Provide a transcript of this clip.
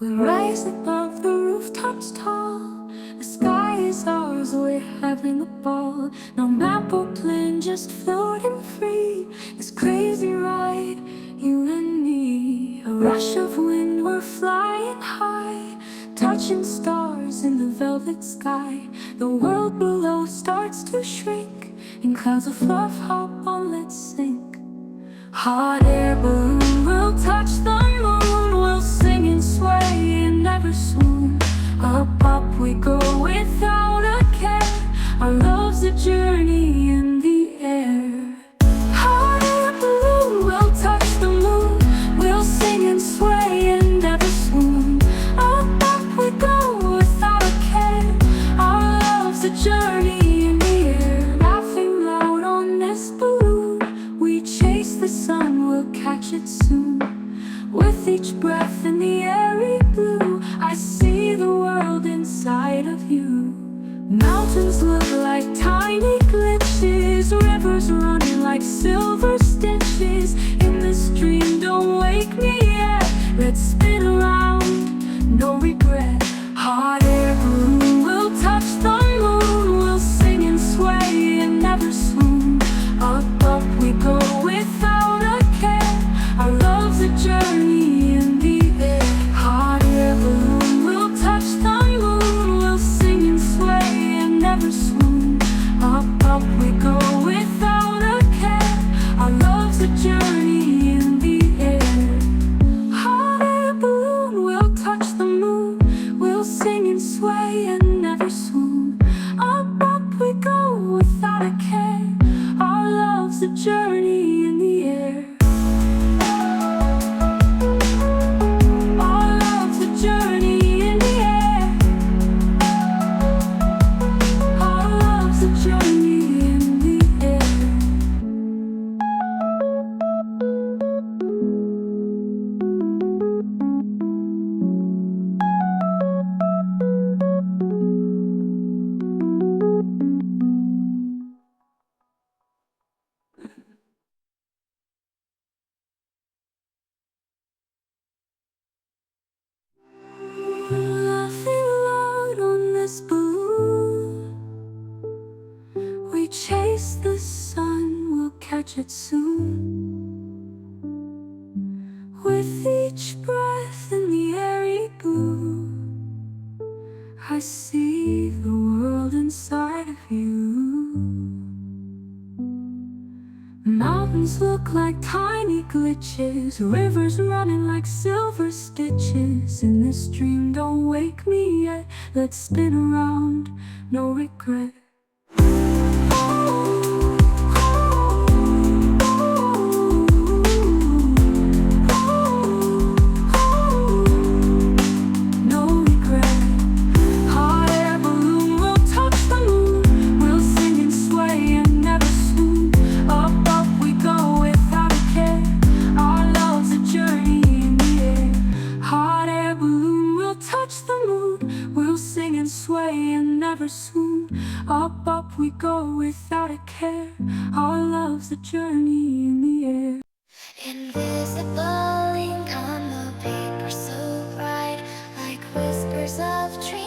We rise above the rooftops tall. The sky is ours, we're having a ball. No map or plan, just floating free. This crazy ride, you and me. A rush of wind, we're flying high, touching stars in the velvet sky. The world below starts to shrink. In clouds of love, hop on, let's sink. Hot air balloon, we'll touch the moon. We'll sing and sway and never swoon. Up, up we go without a care. Our love's a journey in the air. Hot air balloon, we'll touch the moon. We'll sing and sway and never swoon. Up, up we go without a care. Our love's a journey in the air. Laughing loud on this balloon, we chase the sun, we'll catch it soon. With each breath in the airy blue, I see the world inside of you. Mountains look like tiny glitches, rivers running like silver stitches. In this dream, don't wake me yet. Let's spin around, no regret. Hot air balloon, we'll touch the moon. We'll sing and sway and never swoon. Up, up we go without a care. Our love's a journey in the air. Hot air balloon, we'll touch the moon. We'll sing and sway and never swoon. Up, up we go without a care. Our love's a journey in the air. Hot air balloon, we'll touch the moon. We'll sing and sway and never swoon. Up, up we go without a care. Our love's a journey in the air. Our love's a journey in the air. Our love's a journey in the air. Laughing loud on this balloon, we chase the sun, we'll catch it soon. With each breath in the airy blue, I see the world inside of you. Mountains look like tiny glitches, rivers running like silver stitches. In this dream, don't wake me yet. Let's spin around, no regret. No regret. Hot air balloon, we'll touch the moon. We'll sing and sway and never swoon. Up, up we go without a care. Our love's a journey in the air. Hot air balloon, we'll touch the moon. We'll sing and sway and never swoon. Up, up we go without a care. Our love's a journey in the air. Invisible ink on the paper so bright, like whispers of dreams.